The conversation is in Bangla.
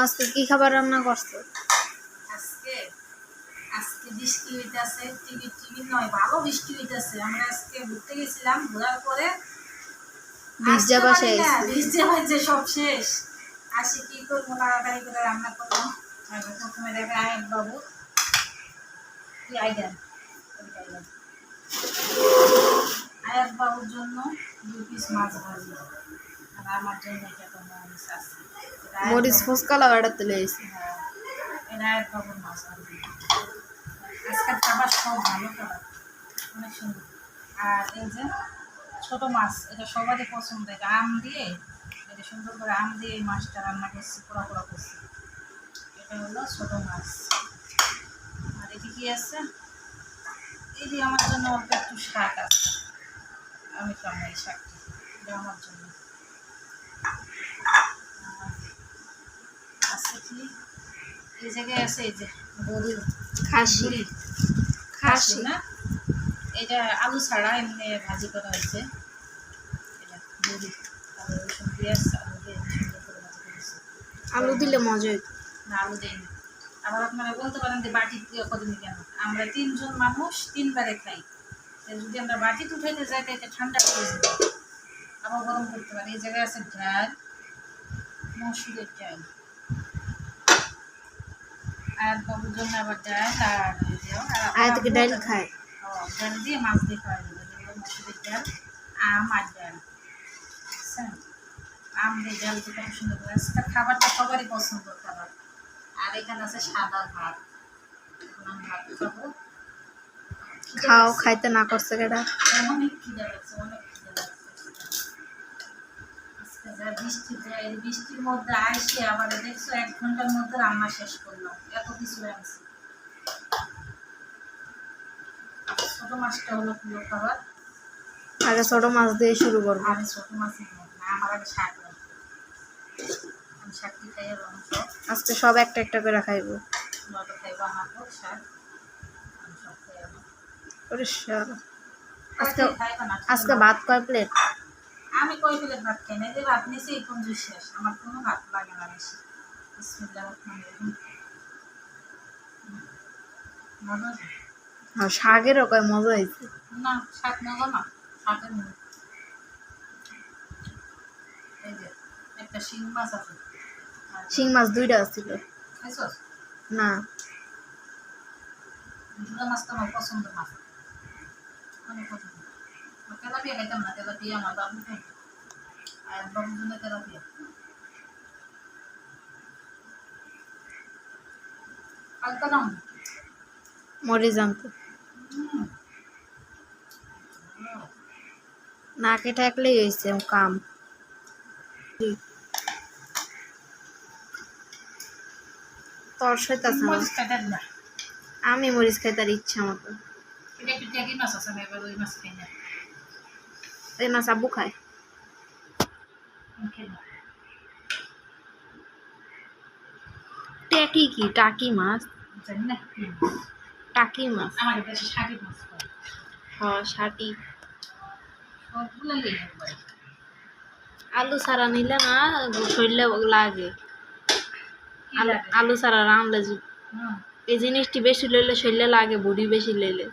আজকে কি খাবার রান্না করছো? আজকে আজকে বৃষ্টি হইতাছে, টিভি টিভি নয়, ভালো বৃষ্টি হইতাছে। আমরা আজকে ঘুরতে গেছিলাম, ঘোরার পরে ভিজা বাসে আইছি। ভিজে হয়েছে, সব শেষ। আসি কি করবো, তাড়াতাড়ি করে রান্না করলাম। প্রথমে দেখে আয়াত বাবু আয়াত বাবুর জন্য 2 পিস মাছ ভাজি, আর আমার জন্য এটা তো মরিচ আছে। মরিচ ফুচকা লাগাতে লেগেছে। এটা আয়াত বাবুর মাছ ভাজি। আজকের খাবার সব ভালো খাবার, অনেক সুন্দর। আর এই যে ছোট মাছ, এটা সবারই পছন্দ। এটা আম দিয়ে, এটা সুন্দর করে আম দিয়ে এই মাছটা রান্না করছি, পোড়া পোড়া করছি। এটা হলো ছোট মাছ। আর এটি কি আছে, এই যে আমার জন্য অল্প একটু শাক আছে, আমি খাবো এই শাকটি, এটা আমার জন্য আছে। কি এই জায়গায় আছে, এই যে গরুর খাসি খাসি না, এটা আলু ছাড়া এমনি ভাজি করা হয়েছে। এটা গরু আর রসুন পেঁয়াজ আলু দিয়ে সুন্দর করে ভাজি করেছে। আলু দিলে মজা হইতো না, আলু দেয়নি। আবার আপনারা বলতে পারেন যে বাটি কদিন কেন, আমরা 3 জন মানুষ 3 বারে খাই। যদি আমরা বাটিতে উঠাইতে যাই তাহলে ঠান্ডা করে যাবে, আবার গরম করতে পারি। এই জায়গায় আছে ডাল, মসুরের ডাল। আর বাবুর জন্য আবার ডাল, আয় থেকে ডাল খায়। ডাল দিয়ে মাছ দিয়ে খাওয়া যাবে। যেগুলো মসুরের ডাল, আম আর ডাল, বুঝছেন? আম দিয়ে ডাল দিয়ে খুব সুন্দর করে। আজকে খাবারটা সবারই পছন্দ খাবার। আর এখানে আছে সাদা ভাত, এখন আমি ভাত খাবো। খাও, খাইতে না করছে কেডা? অনেক খিদে লাগছে, অনেক খিদে লাগছে। আজকে যা বৃষ্টি যায়, এই বৃষ্টির মধ্যে আইসে আবার দেখছো 1 ঘন্টার মধ্যে রান্না শেষ করলাম, এত কিছু রাখছি। ছোট মাছটা হলো প্রিয় খাবার। আগে ছোট মাছ দিয়ে শুরু করবো। আমি ছোট মাছই খাই না, আমার আগে শাক লাগবে। আমি শাকটি খাই আর অনেক আজকে সব একটা একটা করে খাইবো। খাই, বানাবো শাক, আমি সব খাই। আজকে আজকে ভাত কয় প্লেট? আমি কই প্লেট ভাত খাই না, যে ভাত নিয়েছি এই কোন শেষ, আমার কোনো ভাত লাগে না বেশি। বিসমিল্লাহির রহমানির রহিম। মজা আছে? আর শাকেরও কয় মজা হয়েছে। না, শাক মজা না, শাকের নেই। এই যে একটা শিং মাছ আছে। শিং মাছ 2টা ছিল। খাইছস? না, দুটা মাছ তো আমার পছন্দের মাছ, অনেক পছন্দ। তেলাপিয়া খাইতাম না, তেলাপিয়া আমার বাবু খাই, আর বাবুর জন্য তেলাপিয়া। কালকে দাম মরিচ আনতে নাকে ঠেকলেই হয়েছে কাম। তোর সাথে আছে না? আমি মরিচ খাই তার ইচ্ছা মতো। এটা একটু ট্যাগি মাছ আছে, আমি এবার ওই মাছ খাই না। এই মাছ আব্বু খায়। টাকি কি? টাকি মাছ? জানি না, টাকি মাছ। আমার কাছে শাকের মাছ খাই। হ্যাঁ, শাটি। সবগুলো লেগে একবার। আলু ছাড়া নিলে না শরীরে লাগে। আলু ছাড়া রান্নলে এই জিনিসটি বেশি লইলে শরীরে লাগে, বডি বেশি লইলে।